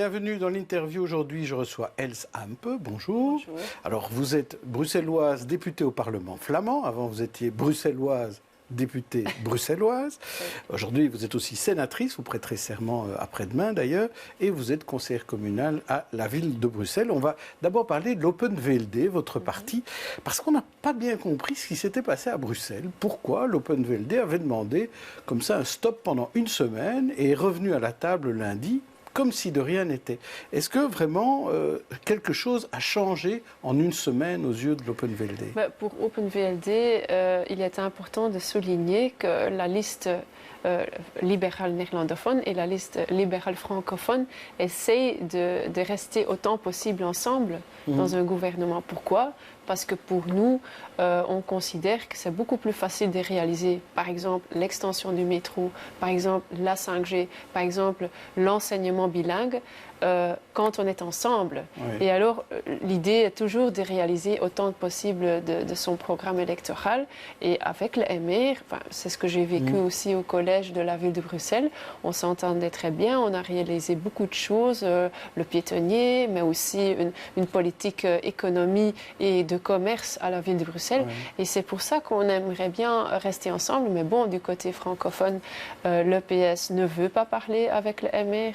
bienvenue dans l'interview. Aujourd'hui, je reçois Els Hampe. Bonjour. Bonjour. Alors, vous êtes bruxelloise députée au Parlement flamand. Avant, vous étiez bruxelloise députée bruxelloise. Aujourd'hui, vous êtes aussi sénatrice. Vous prêterez serment après-demain, d'ailleurs. Et vous êtes conseillère communale à la ville de Bruxelles. On va d'abord parler de l'Open VLD, votre parti, parce qu'on n'a pas bien compris ce qui s'était passé à Bruxelles. Pourquoi l'Open VLD avait demandé, comme ça, un stop pendant une semaine et est revenu à la table lundi comme si de rien n'était. Est-ce que vraiment quelque chose a changé en une semaine aux yeux de l'Open VLD? Pour Open VLD, il est important de souligner que la liste libérale néerlandophone et la liste libérale francophone essayent de rester autant possible ensemble dans un gouvernement. Pourquoi? Parce que pour nous, on considère que c'est beaucoup plus facile de réaliser, par exemple, l'extension du métro, par exemple, la 5G, par exemple, l'enseignement bilingue, quand on est ensemble. Oui. Et alors, l'idée est toujours de réaliser autant que possible de son programme électoral. Et avec le MR, c'est ce que j'ai vécu aussi au collège de la ville de Bruxelles, on s'entendait très bien, on a réalisé beaucoup de choses, le piétonnier, mais aussi une politique économie et de commerce à la ville de Bruxelles. Oui. Et c'est pour ça qu'on aimerait bien rester ensemble. Mais bon, du côté francophone, le PS ne veut pas parler avec le MR.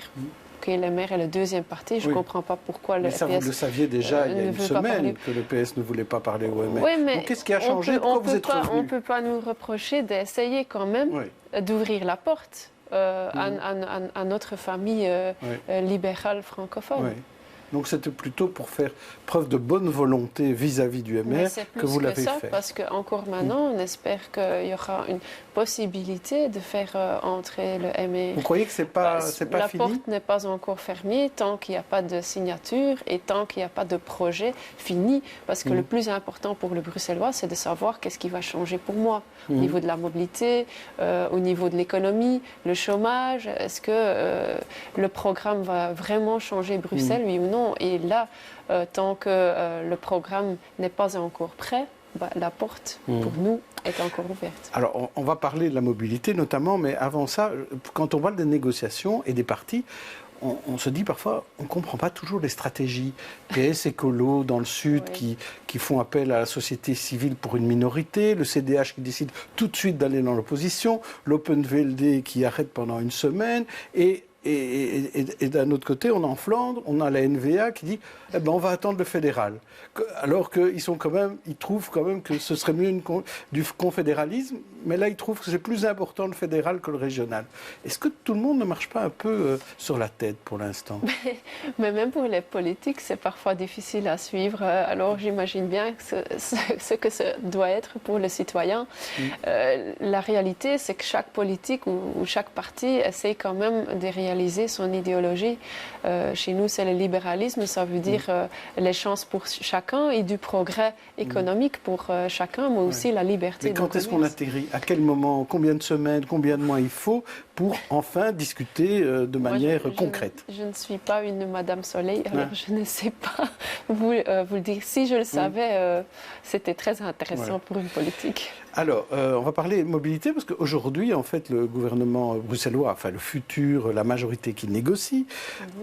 Le MR est le deuxième parti. Je ne comprends pas pourquoi le PS... Ça, vous le saviez déjà il y a une semaine que le PS ne voulait pas parler au MR. Oui, mais donc, qu'est-ce qui a changé? Pourquoi vous êtes revenu? On ne peut pas nous reprocher d'essayer quand même d'ouvrir la porte à notre famille libérale francophone. Oui. Donc c'était plutôt pour faire preuve de bonne volonté vis-à-vis du MR que vous l'avez fait. Parce qu'encore maintenant, on espère qu'il y aura une possibilité de faire entrer le MR. Vous croyez que c'est pas fini? La porte n'est pas encore fermée tant qu'il n'y a pas de signature et tant qu'il n'y a pas de projet fini. Parce que le plus important pour le Bruxellois, c'est de savoir qu'est-ce qui va changer pour moi. Au niveau de la mobilité, au niveau de l'économie, le chômage. Est-ce que le programme va vraiment changer Bruxelles, oui ou non? Et là, tant que le programme n'est pas encore prêt, la porte, pour nous, est encore ouverte. Alors, on va parler de la mobilité notamment, mais avant ça, quand on parle des négociations et des partis, on se dit parfois, on ne comprend pas toujours les stratégies. PS Écolo dans le Sud qui font appel à la société civile pour une minorité, le CDH qui décide tout de suite d'aller dans l'opposition, l'Open VLD qui arrête pendant une semaine, et d'un autre côté, on a en Flandre, on a la NVA qui dit on va attendre le fédéral. Alors qu'ils trouvent quand même que ce serait mieux du confédéralisme, mais là ils trouvent que c'est plus important le fédéral que le régional. Est-ce que tout le monde ne marche pas un peu sur la tête pour l'instant? Mais même pour les politiques, c'est parfois difficile à suivre. Alors j'imagine bien ce que ça doit être pour les citoyens. La réalité, c'est que chaque politique ou chaque parti essaie quand même de réaliser son idéologie. Chez nous, c'est le libéralisme, ça veut dire les chances pour chacun et du progrès économique pour chacun, mais aussi la liberté. Mais quand est-ce qu'on atterrit? À quel moment? Combien de semaines? Combien de mois il faut pour enfin discuter de manière concrète? Je ne suis pas une Madame Soleil, alors je ne sais pas vous le dire. Si je le savais, c'était très intéressant pour une politique. Alors, on va parler mobilité parce qu'aujourd'hui, en fait, le gouvernement bruxellois, enfin le futur, la majorité qui négocie,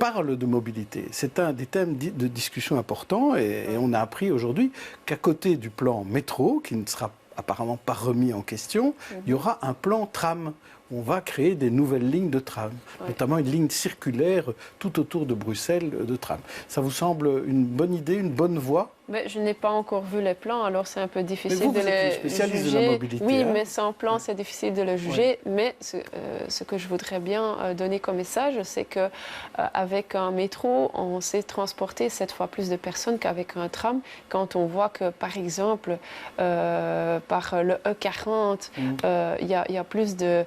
parle de mobilité. C'est un des thèmes de discussion importants et on a appris aujourd'hui qu'à côté du plan métro, qui ne sera apparemment pas remis en question, il y aura un plan tram. On va créer des nouvelles lignes de tram, notamment une ligne circulaire tout autour de Bruxelles de tram. Ça vous semble une bonne idée, une bonne voie? Mais je n'ai pas encore vu les plans, alors c'est un peu difficile de les juger. De la mobilité, oui, mais sans plan, c'est difficile de le juger. Mais ce que je voudrais bien donner comme message, c'est qu'avec un métro, on sait transporter 7 fois plus de personnes qu'avec un tram. Quand on voit que, par exemple, par le E40, il y a plus de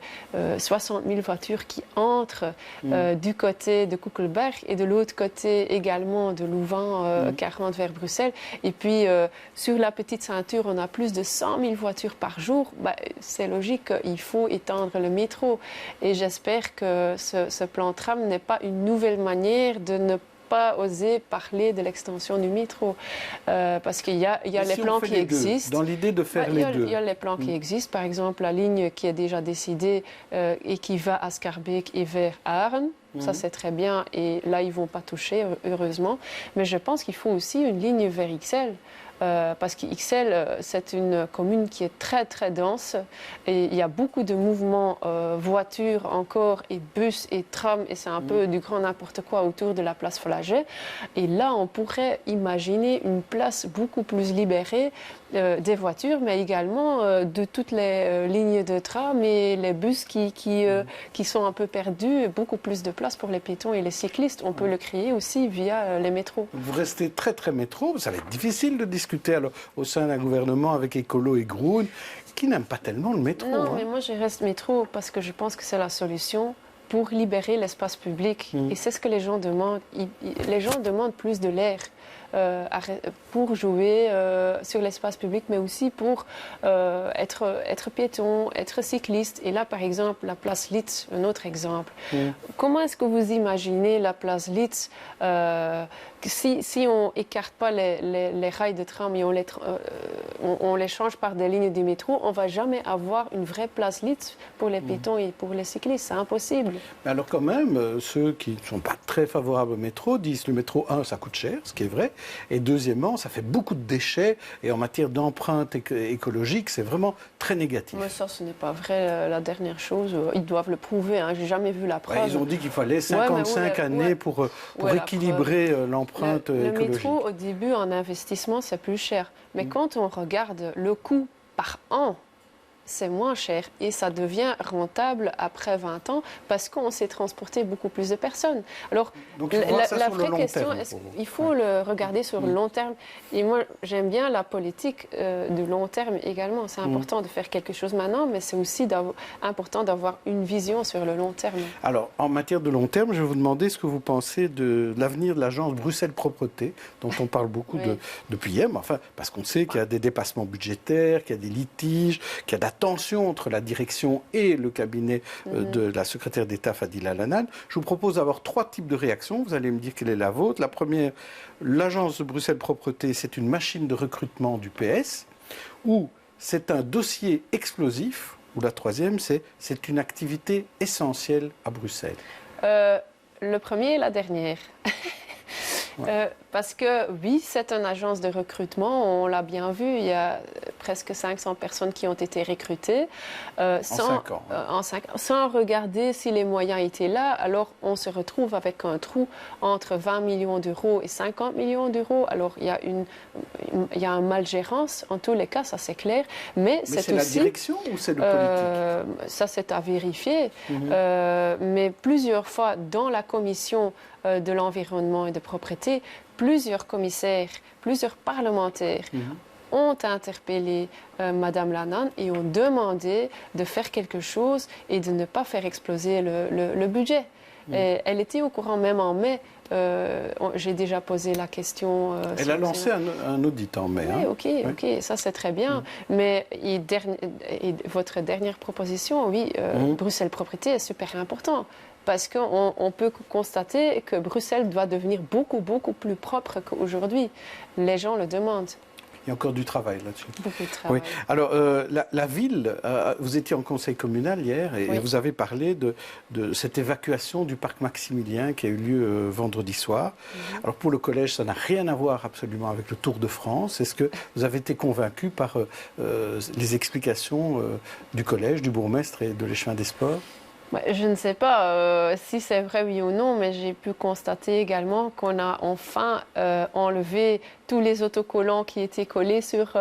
60 000 voitures qui entrent du côté de Kuckelberg et de l'autre côté également de Louvain, 40 vers Bruxelles. Et puis, sur la petite ceinture, on a plus de 100 000 voitures par jour. C'est logique qu'il faut étendre le métro. Et j'espère que ce plan tram n'est pas une nouvelle manière de ne pas oser parler de l'extension du métro. Parce qu'il y a les plans qui existent. Dans l'idée de faire les deux. Il y a les plans qui existent. Par exemple, la ligne qui est déjà décidée et qui va à Schaerbeek et vers Aaren. Ça, c'est très bien. Et là, ils ne vont pas toucher, heureusement. Mais je pense qu'il faut aussi une ligne vers Ixelles. Parce qu'Ixelles, c'est une commune qui est très très dense et il y a beaucoup de mouvements voitures encore et bus et trams et c'est un peu du grand n'importe quoi autour de la place Flagey. Et là, on pourrait imaginer une place beaucoup plus libérée des voitures, mais également de toutes les lignes de tram et les bus qui sont un peu perdus, beaucoup plus de place pour les piétons et les cyclistes. On peut le créer aussi via les métros. Vous restez très très métro, ça va être difficile de discuter alors, au sein d'un gouvernement avec Écolo et Groen, qui n'aiment pas tellement le métro. Non, mais moi je reste métro parce que je pense que c'est la solution pour libérer l'espace public. Et c'est ce que les gens demandent. Les gens demandent plus de l'air. Pour jouer sur l'espace public, mais aussi pour être piéton, être cycliste. Et là, par exemple, la place Litz, un autre exemple. Comment est-ce que vous imaginez la place Litz si on n'écarte pas les rails de tram et on les change par des lignes de métro, on ne va jamais avoir une vraie place Litz pour les piétons et pour les cyclistes. C'est impossible. Mais alors quand même, ceux qui ne sont pas très favorables au métro disent le métro, ça coûte cher, ce qui est vrai. Et deuxièmement, ça fait beaucoup de déchets. Et en matière d'empreinte écologique, c'est vraiment très négatif. Mais ça, ce n'est pas vrai. La dernière chose, ils doivent le prouver. Je n'ai jamais vu la preuve. Ils ont dit qu'il fallait 55 années pour équilibrer l'empreinte écologique. Le métro, au début, en investissement, c'est plus cher. Mais quand on regarde le coût par an, c'est moins cher et ça devient rentable après 20 ans parce qu'on s'est transporté beaucoup plus de personnes. Alors, donc, la vraie question, il faut le regarder sur le long terme. Et moi, j'aime bien la politique de long terme également. C'est important de faire quelque chose maintenant, mais c'est aussi important d'avoir une vision sur le long terme. Alors, en matière de long terme, je vais vous demander ce que vous pensez de l'avenir de l'agence Bruxelles Propreté, dont on parle beaucoup depuis hier, mais enfin, parce qu'on sait qu'il y a des dépassements budgétaires, qu'il y a des litiges, qu'il y a de la tension entre la direction et le cabinet de la secrétaire d'État Fadila Lanan. Je vous propose d'avoir 3 types de réactions. Vous allez me dire quelle est la vôtre. La première, l'agence de Bruxelles Propreté, c'est une machine de recrutement du PS, ou c'est un dossier explosif, ou la troisième, c'est une activité essentielle à Bruxelles. Le premier et la dernière. Parce que oui, c'est une agence de recrutement, on l'a bien vu, il y a presque 500 personnes qui ont été recrutées. En 5 ans. Sans regarder si les moyens étaient là, alors on se retrouve avec un trou entre 20 millions d'euros et 50 millions d'euros. Alors il y a une malgérance, en tous les cas, ça c'est clair. Mais c'est aussi... la direction ou c'est le politique? Ça c'est à vérifier. Mais plusieurs fois dans la commission de l'environnement et de propriété, plusieurs commissaires, plusieurs parlementaires ont interpellé Madame Lanan et ont demandé de faire quelque chose et de ne pas faire exploser le budget. Et elle était au courant même en mai. J'ai déjà posé la question. Elle a lancé un audit en mai. Oui, ok, ça c'est très bien. Mais votre dernière proposition, oui, Bruxelles Propriété est super important. Parce qu'on peut constater que Bruxelles doit devenir beaucoup, beaucoup plus propre qu'aujourd'hui. Les gens le demandent. Il y a encore du travail là-dessus. Beaucoup de travail. Oui. Alors, la ville, vous étiez en conseil communal hier et vous avez parlé de cette évacuation du parc Maximilien qui a eu lieu vendredi soir. Alors, pour le collège, ça n'a rien à voir absolument avec le Tour de France. Est-ce que vous avez été convaincu par les explications du collège, du bourgmestre et de l'échevin des sports ? Je ne sais pas si c'est vrai oui ou non, mais j'ai pu constater également qu'on a enfin enlevé tous les autocollants qui étaient collés sur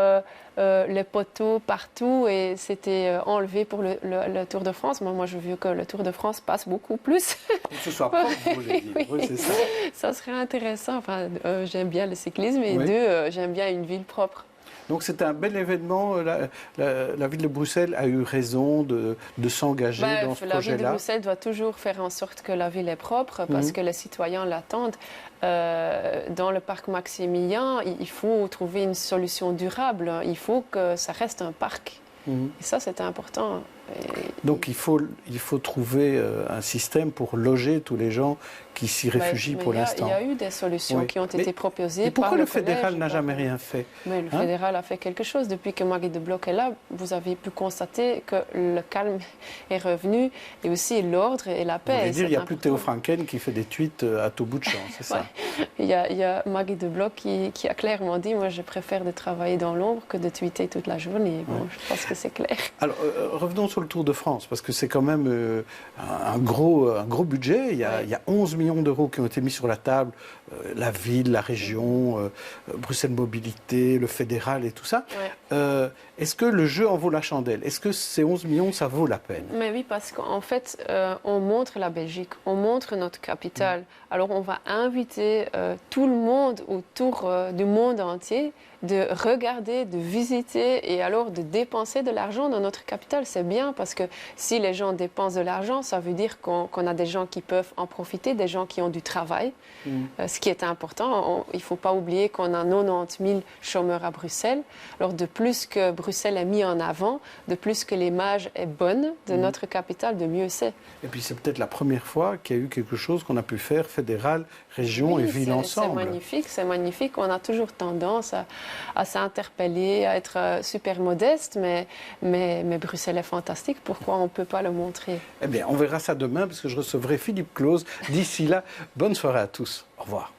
les poteaux partout et c'était enlevé pour le Tour de France. Moi, je veux que le Tour de France passe beaucoup plus. Que ce soit propre, vous voulez dire. Oui, c'est ça. Ça serait intéressant. Enfin, j'aime bien le cyclisme et j'aime bien une ville propre. Donc c'est un bel événement. La ville de Bruxelles a eu raison de s'engager dans ce projet-là. La ville de Bruxelles doit toujours faire en sorte que la ville est propre parce que les citoyens l'attendent. Dans le parc Maximilien, il faut trouver une solution durable. Il faut que ça reste un parc. Et ça, c'est important. Donc il faut trouver un système pour loger tous les gens qui s'y réfugient pour l'instant. Il y a eu des solutions qui ont été proposées. Et pourquoi le fédéral n'a jamais rien fait? Mais le fédéral a fait quelque chose. Depuis que Marie de Bloch est là, vous avez pu constater que le calme est revenu et aussi l'ordre et la paix. Vous voulez dire, il n'y a plus Théo Franken qui fait des tweets à tout bout de champ, c'est ça? Il y a Marie de Bloch qui a clairement dit, moi je préfère de travailler dans l'ombre que de tweeter toute la journée. Bon, je pense que c'est clair. Alors revenons sur le Tour de France, parce que c'est quand même un gros budget. Il y a 11 millions d'euros qui ont été mis sur la table, la ville, la région, Bruxelles Mobilité, le fédéral et tout ça. Est-ce que le jeu en vaut la chandelle? Est-ce que ces 11 millions, ça vaut la peine? Mais oui, parce qu'en fait, on montre la Belgique, on montre notre capitale. Alors on va inviter tout le monde autour du monde entier de regarder, de visiter et alors de dépenser de l'argent dans notre capitale. C'est bien parce que si les gens dépensent de l'argent, ça veut dire qu'on a des gens qui peuvent en profiter, des gens qui ont du travail, ce qui est important. Il ne faut pas oublier qu'on a 90 000 chômeurs à Bruxelles. Alors de plus que Bruxelles est mis en avant, de plus que l'image est bonne de notre capitale, de mieux c'est. Et puis c'est peut-être la première fois qu'il y a eu quelque chose qu'on a pu faire fédéral, région et ville ensemble. C'est magnifique. On a toujours tendance à s'interpeller, à être super modeste, mais Bruxelles est fantastique. Pourquoi on ne peut pas le montrer? Eh bien, on verra ça demain parce que je recevrai Philippe Claus. D'ici là, bonne soirée à tous. Au revoir.